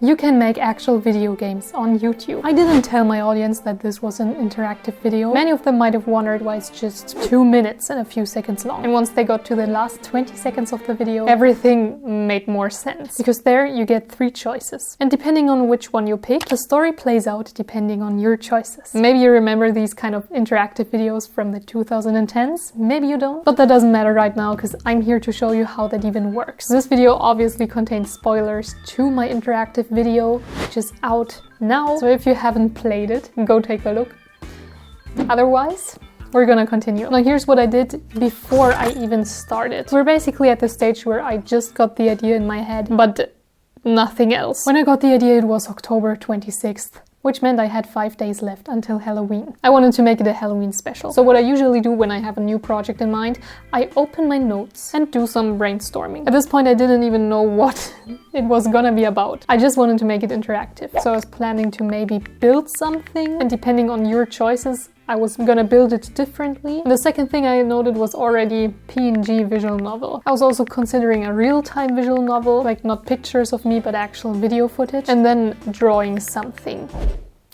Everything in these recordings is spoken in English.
You can make actual video games on YouTube. I didn't tell my audience that this was an interactive video. Many of them might have wondered why it's just 2 minutes and a few seconds long. And once they got to the last 20 seconds of the video, everything made more sense. Because there you get 3 choices. And depending on which one you pick, the story plays out depending on your choices. Maybe you remember these kind of interactive videos from the 2010s. Maybe you don't. But that doesn't matter right now because I'm here to show you how that even works. This video obviously contains spoilers to my interactive video, which is out now. So if you haven't played it, go take a look. Otherwise, we're gonna continue. Now here's what I did before I even started. We're basically at the stage where I just got the idea in my head, but nothing else. When I got the idea, it was October 26th. Which meant I had 5 days left until Halloween. I wanted to make it a Halloween special. So what I usually do when I have a new project in mind, I open my notes and do some brainstorming. At this point I didn't even know what it was gonna be about. I just wanted to make it interactive. So I was planning to maybe build something, and depending on your choices, I was gonna build it differently. And the second thing I noted was already PNG visual novel. I was also considering a real-time visual novel, like not pictures of me, but actual video footage, and then drawing something.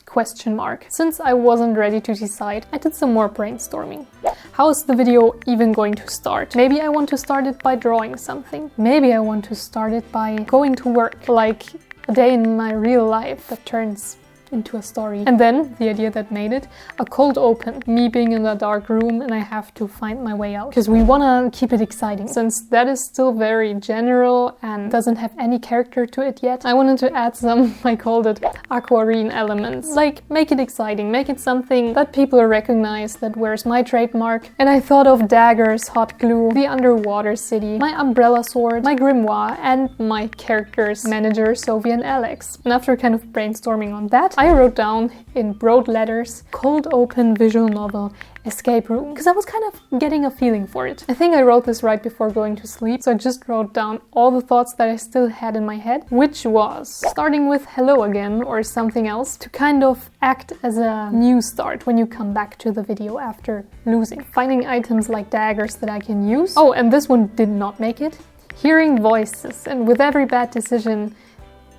Question mark. Since I wasn't ready to decide, I did some more brainstorming. How is the video even going to start? Maybe I want to start it by drawing something. Maybe I want to start it by going to work, like a day in my real life that turns into a story. And then the idea that made it, a cold open, me being in a dark room and I have to find my way out, because we want to keep it exciting. Since that is still very general and doesn't have any character to it yet, I wanted to add some, I called it Aquarine elements. Like, make it exciting, make it something that people recognize, that wears my trademark. And I thought of daggers, hot glue, the underwater city, my umbrella sword, my grimoire, and my character's manager, Sophie and Alex. And after kind of brainstorming on that, I wrote down in broad letters, cold open visual novel, escape room, because I was kind of getting a feeling for it. I think I wrote this right before going to sleep, so I just wrote down all the thoughts that I still had in my head, which was starting with hello again or something else to kind of act as a new start when you come back to the video after losing. Finding items like daggers that I can use. Oh, and this one did not make it. Hearing voices, and with every bad decision,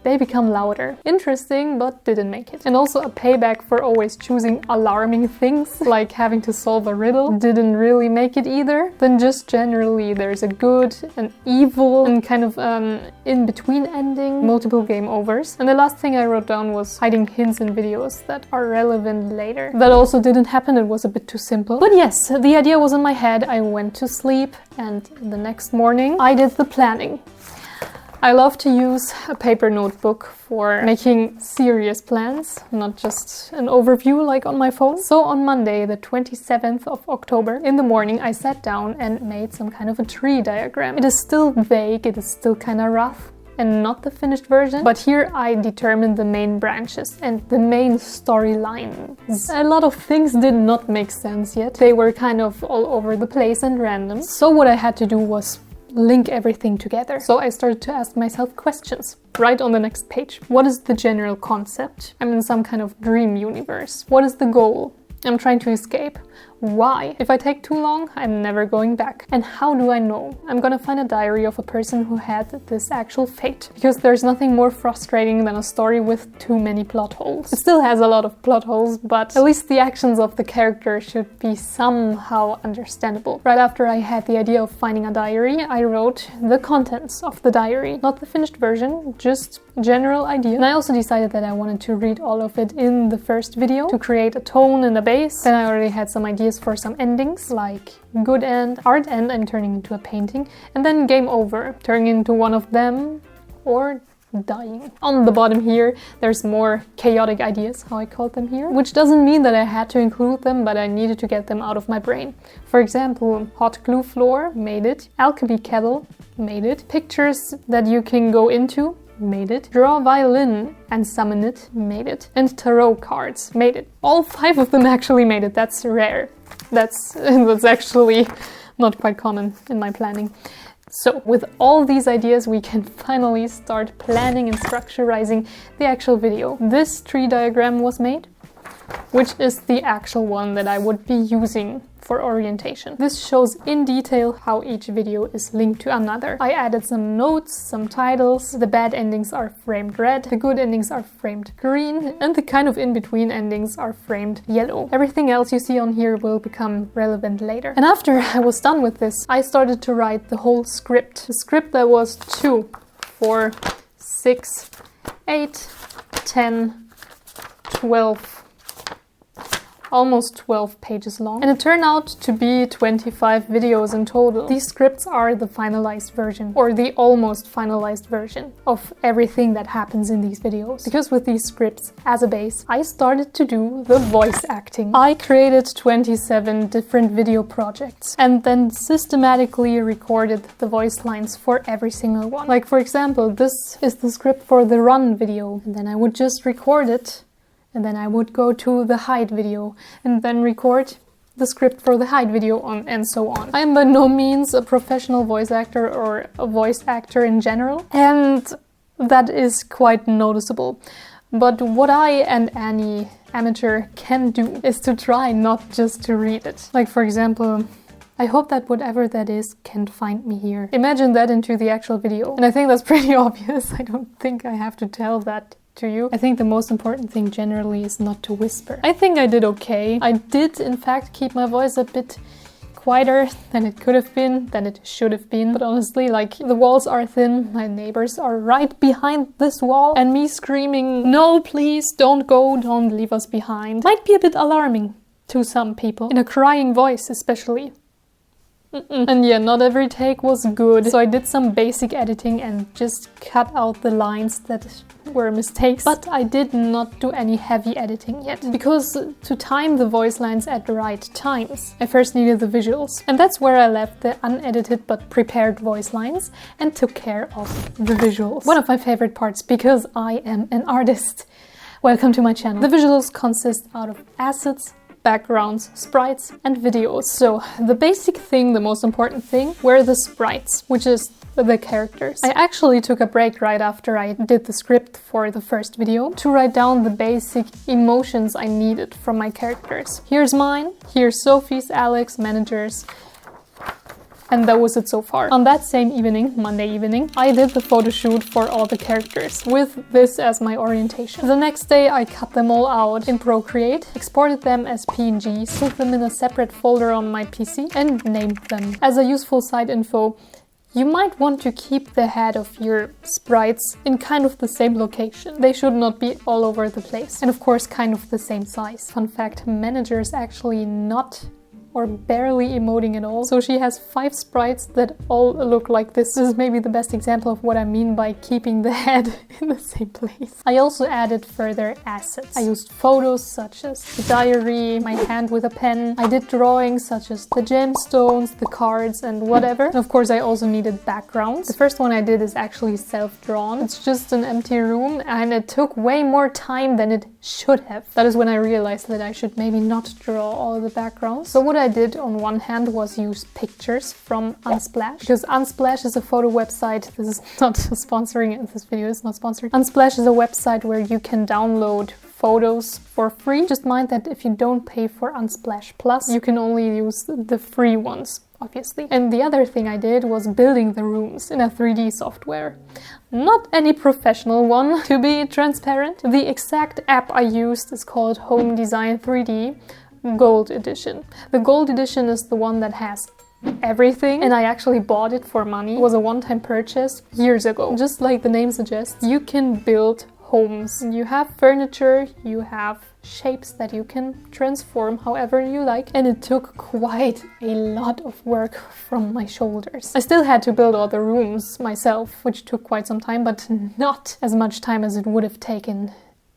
they become louder. Interesting, but didn't make it. And also a payback for always choosing alarming things, like having to solve a riddle. Didn't really make it either. Then just generally there's a good, an evil, and kind of in-between ending, multiple game overs. And the last thing I wrote down was hiding hints in videos that are relevant later. That also didn't happen, it was a bit too simple. But yes, the idea was in my head, I went to sleep, and the next morning I did the planning. I love to use a paper notebook for making serious plans, not just an overview like on my phone. So on Monday, the 27th of October, in the morning, I sat down and made some kind of a tree diagram. It is still vague, it is still kind of rough, and not the finished version. But here I determined the main branches and the main storylines. A lot of things did not make sense yet. They were kind of all over the place and random. So what I had to do was link everything together. So I started to ask myself questions. Right on the next page. What is the general concept? I'm in some kind of dream universe. What is the goal? I'm trying to escape. Why? If I take too long, I'm never going back. And how do I know? I'm gonna find a diary of a person who had this actual fate. Because there's nothing more frustrating than a story with too many plot holes. It still has a lot of plot holes, but at least the actions of the character should be somehow understandable. Right after I had the idea of finding a diary, I wrote the contents of the diary. Not the finished version, just general idea. And I also decided that I wanted to read all of it in the first video to create a tone and a base. Then I already had some ideas for some endings, like good end, hard end, I'm turning into a painting, and then game over, turning into one of them, or dying. On the bottom here, there's more chaotic ideas, how I called them here, which doesn't mean that I had to include them, but I needed to get them out of my brain. For example, hot glue floor, made it. Alchemy kettle, made it. Pictures that you can go into, made it. Draw violin and summon it, made it. And tarot cards, made it. All 5 of them actually made it. That's rare. That's actually not quite common in my planning. So with all these ideas, we can finally start planning and structurizing the actual video. This tree diagram was made, which is the actual one that I would be using for orientation. This shows in detail how each video is linked to another. I added some notes, some titles. The bad endings are framed red, the good endings are framed green, and the kind of in-between endings are framed yellow. Everything else you see on here will become relevant later. And after I was done with this, I started to write the whole script. The script that was 2, 4, 6, 8, 10, 12, almost 12 pages long, and it turned out to be 25 videos in total. These scripts are the finalized version, or the almost finalized version of everything that happens in these videos. Because with these scripts as a base, I started to do the voice acting. I created 27 different video projects and then systematically recorded the voice lines for every single one. Like, for example, this is the script for the run video, and then I would just record it. And then I would go to the hide video and then record the script for the hide video and so on. I am by no means a professional voice actor or a voice actor in general, and that is quite noticeable. But what I and any amateur can do is to try not just to read it. Like, for example, I hope that whatever that is can't find me here. Imagine that into the actual video. And I think that's pretty obvious. I don't think I have to tell that to you. I think the most important thing generally is not to whisper. I think I did okay. I did in fact keep my voice a bit quieter than it could have been, than it should have been. But honestly, like, the walls are thin, my neighbors are right behind this wall, and me screaming, "No, please, don't go, don't leave us behind," might be a bit alarming to some people, in a crying voice especially. And yeah, not every take was good, so I did some basic editing and just cut out the lines that were mistakes. But I did not do any heavy editing yet, because to time the voice lines at the right times, I first needed the visuals. And that's where I left the unedited but prepared voice lines and took care of the visuals. One of my favorite parts, because I am an artist. Welcome to my channel. The visuals consist out of assets, backgrounds, sprites, and videos. So the basic thing, the most important thing, were the sprites, which is the characters. I actually took a break right after I did the script for the first video to write down the basic emotions I needed from my characters. Here's mine, here's Sophie's, Alex, Manager's, and that was it so far. On that same evening, Monday evening, I did the photo shoot for all the characters, with this as my orientation. The next day I cut them all out in Procreate, exported them as PNGs, put them in a separate folder on my PC, and named them. As a useful side info, you might want to keep the head of your sprites in kind of the same location. They should not be all over the place. And of course, kind of the same size. Fun fact, Manager is actually not or barely emoting at all. So she has 5 sprites that all look like this. This is maybe the best example of what I mean by keeping the head in the same place. I also added further assets. I used photos such as the diary, my hand with a pen. I did drawings such as the gemstones, the cards, and whatever. And of course, I also needed backgrounds. The first one I did is actually self-drawn. It's just an empty room, and it took way more time than it should have. That is when I realized that I should maybe not draw all the backgrounds. So what I did on one hand was use pictures from Unsplash, because Unsplash is a photo website. This is not sponsoring it. This video is not sponsored. Unsplash is a website where you can download photos for free. Just mind that if you don't pay for Unsplash Plus, you can only use the free ones, obviously. And the other thing I did was building the rooms in a 3D software. Not any professional one, to be transparent. The exact app I used is called Home Design 3D Gold Edition. The Gold Edition is the one that has everything, and I actually bought it for money. It was a one-time purchase years ago. Just like the name suggests, you can build homes. You have furniture, you have shapes that you can transform however you like, and it took quite a lot of work from my shoulders. I still had to build all the rooms myself, which took quite some time, but not as much time as it would have taken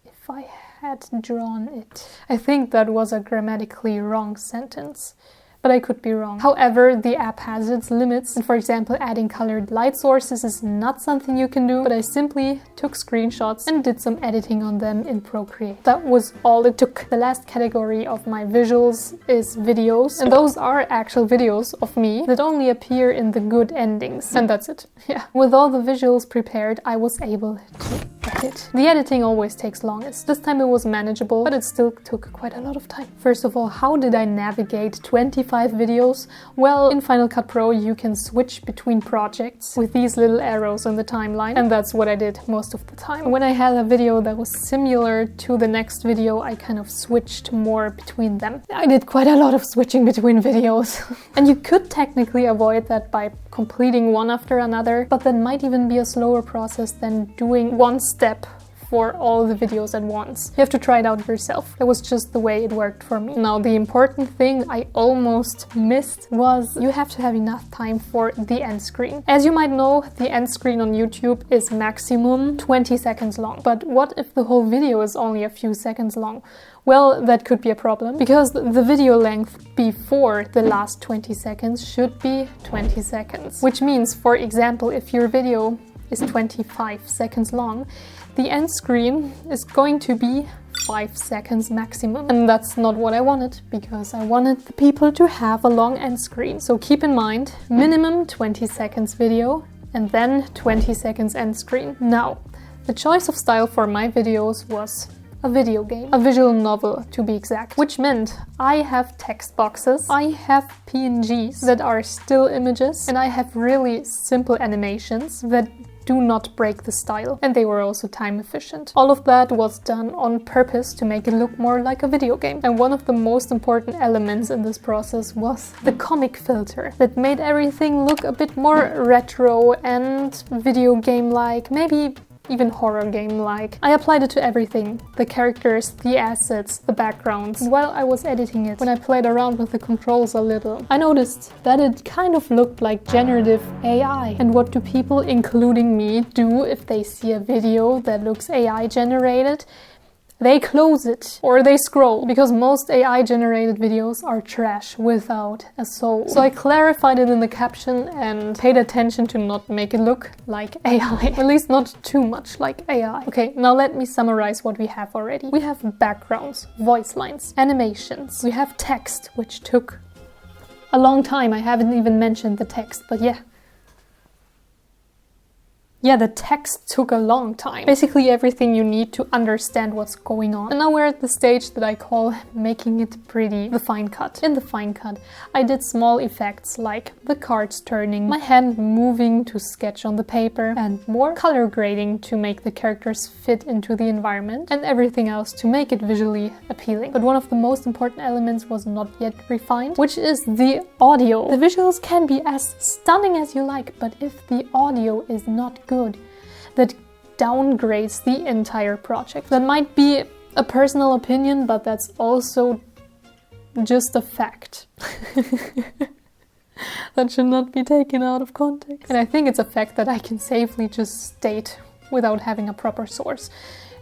if I had drawn it. I think that was a grammatically wrong sentence, but I could be wrong. However, the app has its limits, and for example, adding colored light sources is not something you can do, but I simply took screenshots and did some editing on them in Procreate. That was all it took. The last category of my visuals is videos, and those are actual videos of me that only appear in the good endings, and that's it. Yeah. With all the visuals prepared, I was able to edit. The editing always takes longest. This time it was manageable, but it still took quite a lot of time. First of all, how did I navigate 25 25 videos? Well, in Final Cut Pro you can switch between projects with these little arrows on the timeline, and that's what I did most of the time. When I had a video that was similar to the next video, I kind of switched more between them. I did quite a lot of switching between videos. And you could technically avoid that by completing one after another, but that might even be a slower process than doing one step for all the videos at once. You have to try it out yourself. It was just the way it worked for me. Now, the important thing I almost missed was you have to have enough time for the end screen. As you might know, the end screen on YouTube is maximum 20 seconds long. But what if the whole video is only a few seconds long? Well, that could be a problem, because the video length before the last 20 seconds should be 20 seconds. Which means, for example, if your video is 25 seconds long, the end screen is going to be 5 seconds maximum. And that's not what I wanted, because I wanted the people to have a long end screen. So keep in mind, minimum 20 seconds video and then 20 seconds end screen. Now, the choice of style for my videos was a video game, a visual novel to be exact, which meant I have text boxes, I have PNGs that are still images, and I have really simple animations that do not break the style, and they were also time efficient. All of that was done on purpose to make it look more like a video game. And one of the most important elements in this process was the comic filter that made everything look a bit more retro and video game-like, maybe even horror game-like. I applied it to everything. The characters, the assets, the backgrounds. While I was editing it, when I played around with the controls a little, I noticed that it kind of looked like generative AI. And what do people, including me, do if they see a video that looks AI generated? They close it or they scroll, because most AI generated videos are trash without a soul. So I clarified it in the caption and paid attention to not make it look like AI. At least not too much like AI. Okay, now let me summarize what we have already. We have backgrounds, voice lines, animations. We have text, which took a long time. I haven't even mentioned the text, but yeah. Yeah, the text took a long time. Basically everything you need to understand what's going on. And now we're at the stage that I call making it pretty, the fine cut. In the fine cut, I did small effects like the cards turning, my hand moving to sketch on the paper, and more color grading to make the characters fit into the environment, and everything else to make it visually appealing. But one of the most important elements was not yet refined, which is the audio. The visuals can be as stunning as you like, but if the audio is not good, that downgrades the entire project. That might be a personal opinion, but that's also just a fact. That should not be taken out of context. And I think it's a fact that I can safely just state without having a proper source,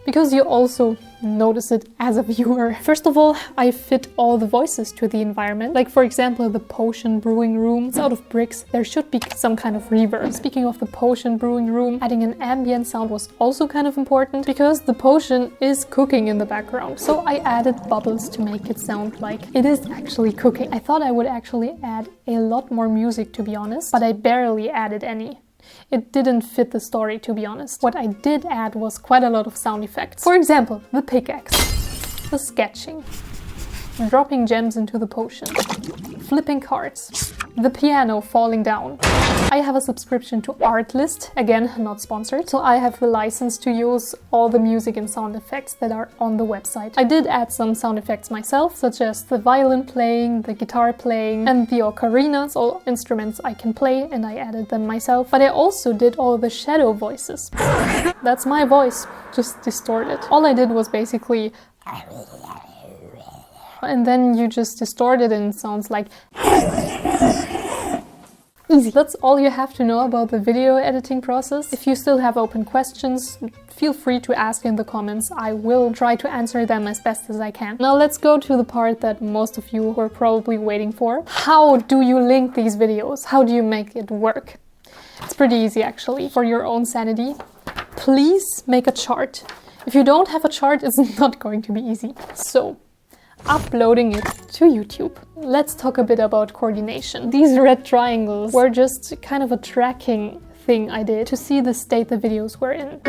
because you also notice it as a viewer. First of all, I fit all the voices to the environment. Like, for example, the potion brewing room. It's out of bricks. There should be some kind of reverb. Speaking of the potion brewing room, adding an ambient sound was also kind of important, because the potion is cooking in the background. So I added bubbles to make it sound like it is actually cooking. I thought I would actually add a lot more music, to be honest, but I barely added any. It didn't fit the story, to be honest. What I did add was quite a lot of sound effects. For example, the pickaxe, the sketching, dropping gems into the potion, flipping cards, the piano falling down. I have a subscription to Artlist, again, not sponsored, so I have the license to use all the music and sound effects that are on the website. I did add some sound effects myself, such as the violin playing, the guitar playing, and the ocarinas, all instruments I can play, and I added them myself. But I also did all the shadow voices. That's my voice, just distorted. All I did was basically... and then you just distort it and it sounds like... easy. That's all you have to know about the video editing process. If you still have open questions, feel free to ask in the comments. I will try to answer them as best as I can. Now let's go to the part that most of you were probably waiting for. How do you link these videos? How do you make it work? It's pretty easy, actually. For your own sanity, please make a chart. If you don't have a chart, it's not going to be easy. So, uploading it to YouTube. Let's talk a bit about coordination. These red triangles were just kind of a tracking thing I did to see the state the videos were in.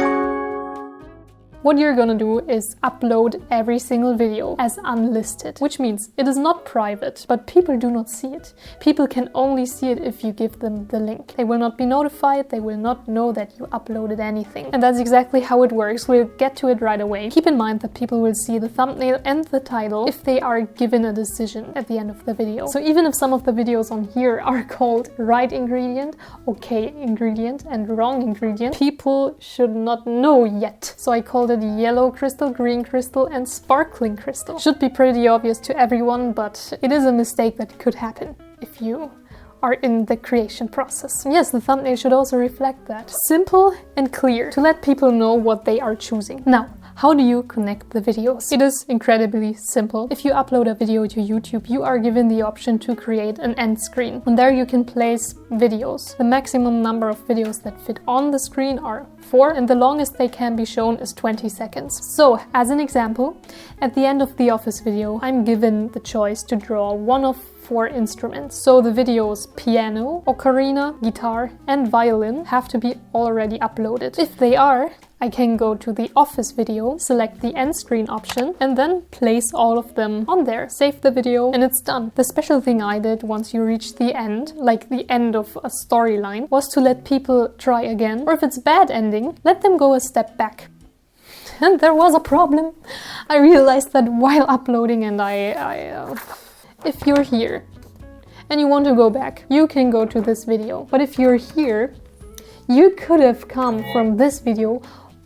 What you're gonna do is upload every single video as unlisted, which means it is not private, but people do not see it. People can only see it if you give them the link. They will not be notified, they will not know that you uploaded anything. And that's exactly how it works. We'll get to it right away. Keep in mind that people will see the thumbnail and the title if they are given a decision at the end of the video. So even if some of the videos on here are called right ingredient, okay ingredient, and wrong ingredient, people should not know yet. So I called it yellow crystal, green crystal, and sparkling crystal. Should be pretty obvious to everyone, but it is a mistake that could happen if you are in the creation process. Yes, the thumbnail should also reflect that. Simple and clear to let people know what they are choosing. Now, how do you connect the videos? It is incredibly simple. If you upload a video to YouTube, you are given the option to create an end screen. And there you can place videos. The maximum number of videos that fit on the screen are 4, and the longest they can be shown is 20 seconds. So, as an example, at the end of the office video, I'm given the choice to draw one of 4 instruments. So the videos piano, ocarina, guitar, and violin have to be already uploaded. If they are, I can go to the office video, select the end screen option, and then place all of them on there. Save the video, and it's done. The special thing I did once you reach the end, like the end of a storyline, was to let people try again, or if it's bad ending, let them go a step back. And there was a problem. I realized that while uploading, and if you're here and you want to go back, you can go to this video. But if you're here, you could have come from this video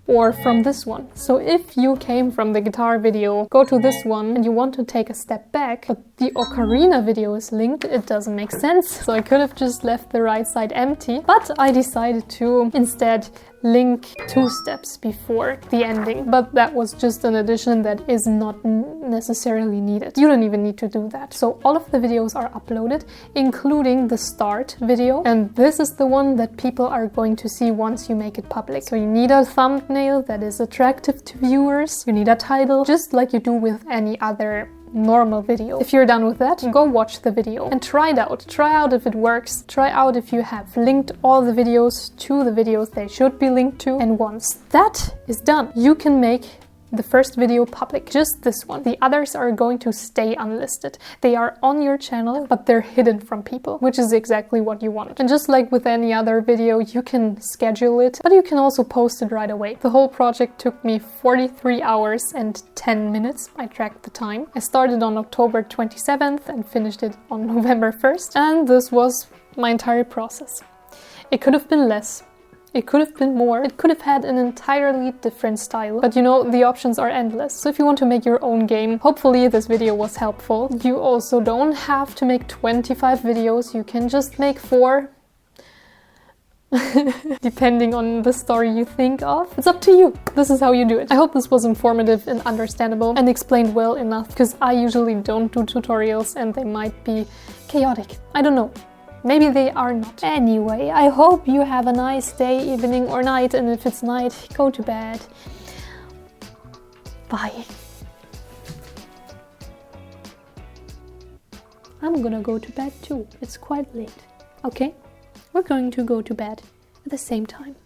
or from this one. So if you came from the guitar video, go to this one and you want to take a step back, but the ocarina video is linked, it doesn't make sense. So I could have just left the right side empty, but I decided to instead link 2 steps before the ending. But that was just an addition that is not necessarily needed. You don't even need to do that. So all of the videos are uploaded, including the start video. And this is the one that people are going to see once you make it public. So you need a thumbnail that is attractive to viewers. You need a title, just like you do with any other normal video. If you're done with that, go watch the video and try it out. Try out if it works. Try out if you have linked all the videos to the videos they should be linked to. And once that is done, you can make the first video public, just this one. The others are going to stay unlisted. They are on your channel, but they're hidden from people, which is exactly what you want. And just like with any other video, you can schedule it, but you can also post it right away. The whole project took me 43 hours and 10 minutes. I tracked the time. I started on October 27th and finished it on November 1st. And this was my entire process. It could have been less. It could have been more. It could have had an entirely different style. But you know, the options are endless. So if you want to make your own game, hopefully this video was helpful. You also don't have to make 25 videos. You can just make 4. Depending on the story you think of. It's up to you. This is how you do it. I hope this was informative and understandable and explained well enough, because I usually don't do tutorials and they might be chaotic. I don't know. Maybe they are not. Anyway, I hope you have a nice day, evening or night, and if it's night, go to bed. Bye. I'm gonna go to bed too. It's quite late. Okay? We're going to go to bed at the same time.